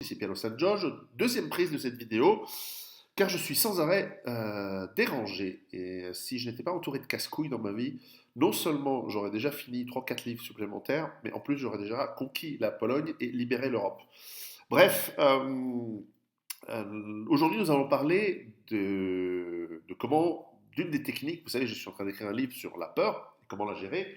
Ici Piano San Giorgio, deuxième prise de cette vidéo, car je suis sans arrêt dérangé. Et si je n'étais pas entouré de casse-couilles dans ma vie, non seulement j'aurais déjà fini 3-4 livres supplémentaires, mais en plus j'aurais déjà conquis la Pologne et libéré l'Europe. Bref, aujourd'hui nous allons parler de comment, d'une des techniques, vous savez, je suis en train d'écrire un livre sur la peur, et comment la gérer,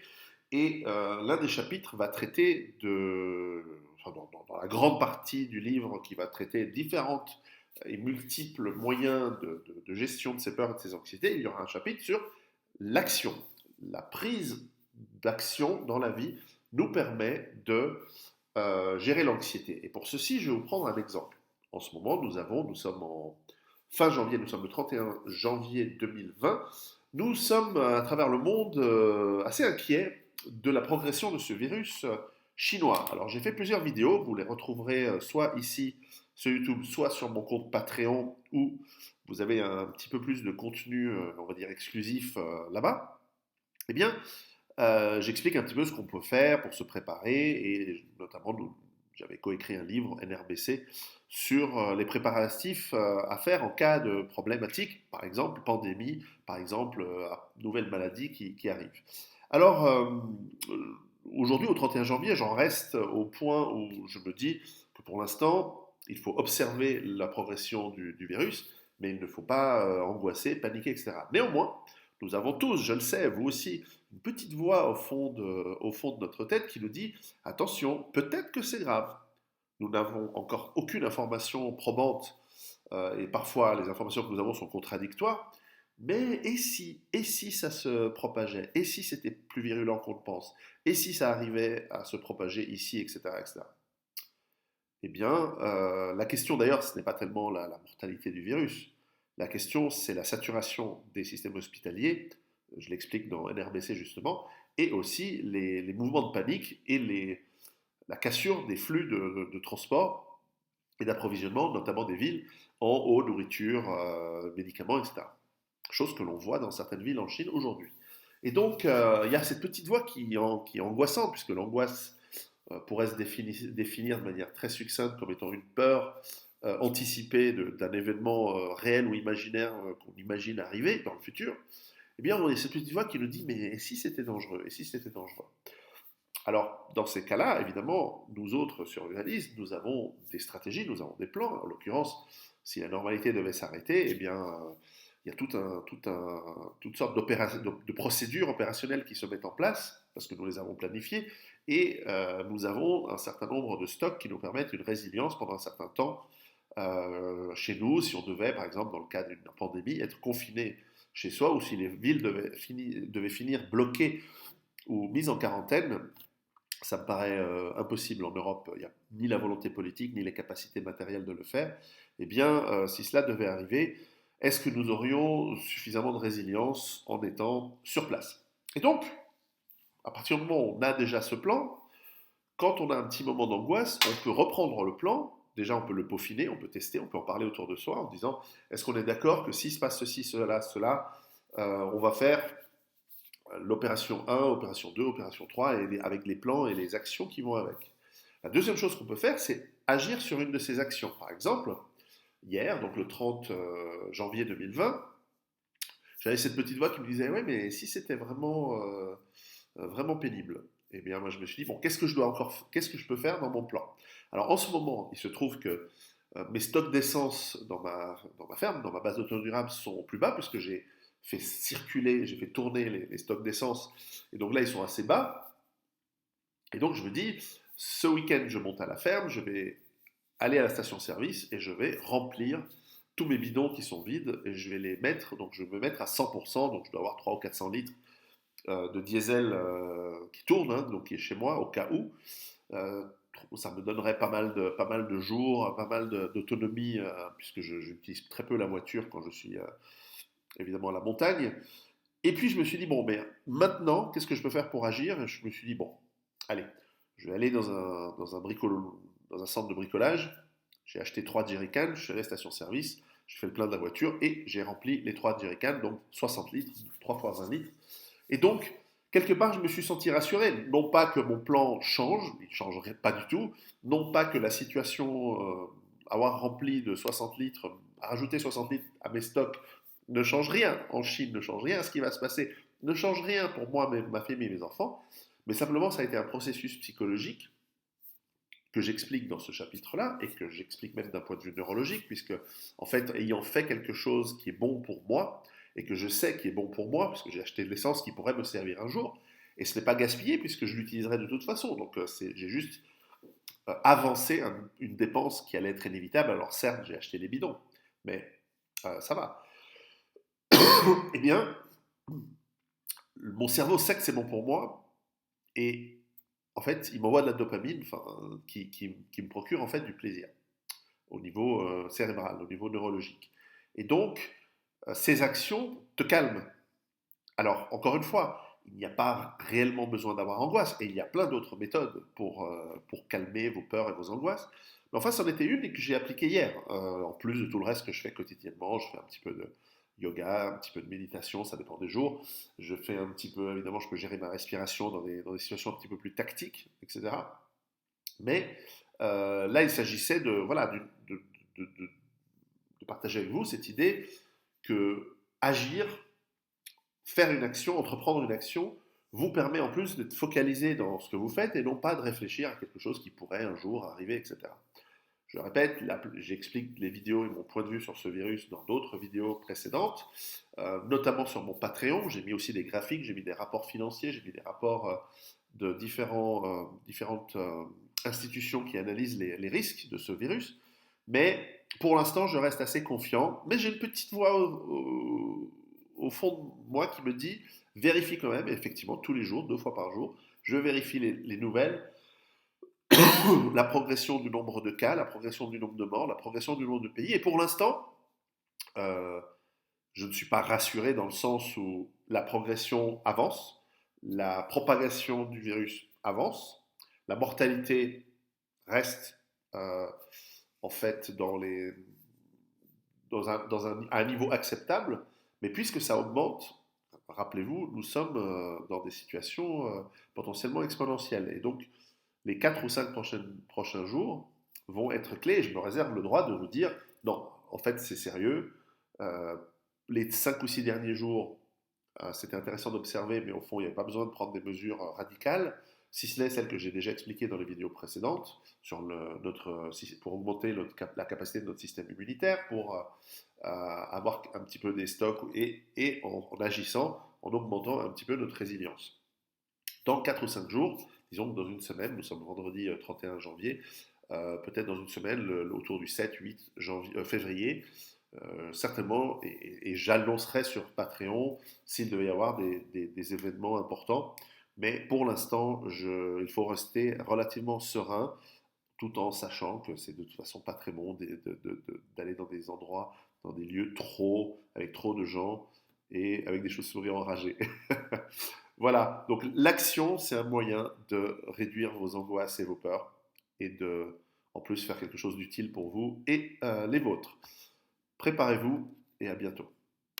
et l'un des chapitres va traiter enfin, dans la grande partie du livre qui va traiter différentes et multiples moyens de gestion de ces peurs et de ces anxiétés, il y aura un chapitre sur l'action. La prise d'action dans la vie nous permet de gérer l'anxiété. Et pour ceci, je vais vous prendre un exemple. En ce moment, nous sommes en fin janvier, nous sommes le 31 janvier 2020. Nous sommes à travers le monde assez inquiets de la progression de ce virus chinois. Alors j'ai fait plusieurs vidéos, vous les retrouverez soit ici sur YouTube, soit sur mon compte Patreon où vous avez un petit peu plus de contenu, on va dire exclusif là-bas. Eh bien, j'explique un petit peu ce qu'on peut faire pour se préparer et notamment j'avais coécrit un livre NRBC sur les préparatifs à faire en cas de problématique, par exemple pandémie, par exemple nouvelle maladie qui arrive. Alors, aujourd'hui, au 31 janvier, j'en reste au point où je me dis que pour l'instant, il faut observer la progression du virus, mais il ne faut pas angoisser, paniquer, etc. Néanmoins, nous avons tous, je le sais, vous aussi, une petite voix au fond de notre tête qui nous dit attention, peut-être que c'est grave. Nous n'avons encore aucune information probante et parfois les informations que nous avons sont contradictoires. Mais et si ça se propageait? Et si c'était plus virulent qu'on le pense? Et si ça arrivait à se propager ici, etc. etc. Eh bien, la question d'ailleurs, ce n'est pas tellement la mortalité du virus. La question, c'est la saturation des systèmes hospitaliers, je l'explique dans NRBC justement, et aussi les mouvements de panique et la cassure des flux de transport et d'approvisionnement, notamment des villes, en eau, nourriture, médicaments, etc. Chose que l'on voit dans certaines villes en Chine aujourd'hui. Et donc, il y a cette petite voix qui est angoissante, puisque l'angoisse pourrait se définir de manière très succincte comme étant une peur anticipée d'un événement réel ou imaginaire qu'on imagine arriver dans le futur. Eh bien, on a cette petite voix qui nous dit, mais et si c'était dangereux? Et si c'était dangereux? Alors, dans ces cas-là, évidemment, nous autres survivalistes, nous avons des stratégies, nous avons des plans. En l'occurrence, si la normalité devait s'arrêter, eh bien, il y a toutes sortes de procédures opérationnelles qui se mettent en place, parce que nous les avons planifiées, et nous avons un certain nombre de stocks qui nous permettent une résilience pendant un certain temps chez nous, si on devait, par exemple, dans le cas d'une pandémie, être confiné chez soi, ou si les villes devaient finir bloquées ou mises en quarantaine. Ça me paraît impossible en Europe. Il n'y a ni la volonté politique, ni les capacités matérielles de le faire. Eh bien, si cela devait arriver, est-ce que nous aurions suffisamment de résilience en étant sur place? Et donc, à partir du moment où on a déjà ce plan, quand on a un petit moment d'angoisse, on peut reprendre le plan. Déjà, on peut le peaufiner, on peut tester, on peut en parler autour de soi en disant est-ce qu'on est d'accord que s'il se passe ceci, cela, on va faire l'opération 1, opération 2, opération 3, avec les plans et les actions qui vont avec. La deuxième chose qu'on peut faire, c'est agir sur une de ces actions. Par exemple, hier, donc le 30 janvier 2020, j'avais cette petite voix qui me disait ouais, mais si c'était vraiment pénible. Eh bien, moi, je me suis dit bon, qu'est-ce que je peux faire dans mon plan? Alors, en ce moment, il se trouve que mes stocks d'essence dans ma ferme, dans ma base d'auto durable, sont au plus bas puisque j'ai fait tourner les stocks d'essence. Et donc là, ils sont assez bas. Et donc, je me dis, ce week-end, je monte à la ferme, je vais aller à la station-service et je vais remplir tous mes bidons qui sont vides et je vais les mettre, donc je vais me mettre à 100%, donc je dois avoir 300 ou 400 litres de diesel qui tourne, hein, donc qui est chez moi au cas où. Euh, Ça me donnerait pas mal de jours, pas mal d'autonomie, puisque j'utilise très peu la voiture quand je suis évidemment à la montagne. Et puis je me suis dit, bon, mais maintenant, qu'est-ce que je peux faire pour agir? Et je me suis dit, bon, allez, je vais aller dans un centre de bricolage. J'ai acheté 3 jerrycans, je suis allé à la station-service, je fais le plein de la voiture et j'ai rempli les 3 jerrycans, donc 60 litres, 3 fois 20 litres. Et donc, quelque part, je me suis senti rassuré. Non pas que mon plan change, il ne changerait pas du tout. Non pas que la situation, avoir rempli de 60 litres, rajouter 60 litres à mes stocks, ne change rien. En Chine, ne change rien. Ce qui va se passer ne change rien pour moi, ma famille et mes enfants. Mais simplement, ça a été un processus psychologique que j'explique dans ce chapitre-là et que j'explique même d'un point de vue neurologique, puisque, en fait, ayant fait quelque chose qui est bon pour moi et que je sais qui est bon pour moi, puisque j'ai acheté de l'essence qui pourrait me servir un jour, et ce n'est pas gaspillé puisque je l'utiliserai de toute façon. Donc, j'ai juste avancé une dépense qui allait être inévitable. Alors, certes, j'ai acheté des bidons, mais ça va. Eh bien, mon cerveau sait que c'est bon pour moi et en fait, il m'envoie de la dopamine qui me procure en fait du plaisir au niveau cérébral, au niveau neurologique. Et donc, ces actions te calment. Alors, encore une fois, il n'y a pas réellement besoin d'avoir angoisse, et il y a plein d'autres méthodes pour calmer vos peurs et vos angoisses. Mais enfin, c'en était une et que j'ai appliquée hier, en plus de tout le reste que je fais quotidiennement. Je fais un petit peu de yoga, un petit peu de méditation, ça dépend des jours. Je fais un petit peu, évidemment, je peux gérer ma respiration dans des situations un petit peu plus tactiques, etc. Mais là, il s'agissait voilà, de partager avec vous cette idée que agir, faire une action, entreprendre une action, vous permet en plus d'être focalisé dans ce que vous faites et non pas de réfléchir à quelque chose qui pourrait un jour arriver, etc. Je le répète, j'explique les vidéos et mon point de vue sur ce virus dans d'autres vidéos précédentes, notamment sur mon Patreon. J'ai mis aussi des graphiques, j'ai mis des rapports financiers, j'ai mis des rapports de différentes institutions qui analysent les risques de ce virus. Mais pour l'instant, je reste assez confiant. Mais j'ai une petite voix au fond de moi qui me dit, vérifie quand même, effectivement, tous les jours, 2 fois par jour, je vérifie les nouvelles, la progression du nombre de cas, la progression du nombre de morts, la progression du nombre de pays. Et pour l'instant, euh, je ne suis pas rassuré dans le sens où la progression avance, la propagation du virus avance, la mortalité reste en fait à un niveau acceptable, mais puisque ça augmente, rappelez-vous, nous sommes dans des situations potentiellement exponentielles. Et donc, les 4 ou 5 prochains jours vont être clés. Et je me réserve le droit de vous dire, non, en fait, c'est sérieux. Euh, les 5 ou 6 derniers jours, c'était intéressant d'observer, mais au fond, il n'y avait pas besoin de prendre des mesures radicales, si ce n'est celles que j'ai déjà expliquées dans les vidéos précédentes, sur pour augmenter la capacité de notre système immunitaire, pour avoir un petit peu des stocks et en agissant, en augmentant un petit peu notre résilience. Dans 4 ou 5 jours, disons que dans une semaine, nous sommes vendredi 31 janvier, peut-être dans une semaine, autour du 7-8 février, certainement, et j'annoncerai sur Patreon s'il devait y avoir des événements importants. Mais pour l'instant, il faut rester relativement serein, tout en sachant que c'est de toute façon pas très bon d'aller dans des endroits, dans des lieux avec trop de gens et avec des chauves-souris enragées. Voilà, donc l'action, c'est un moyen de réduire vos angoisses et vos peurs et en plus, faire quelque chose d'utile pour vous et les vôtres. Préparez-vous et à bientôt.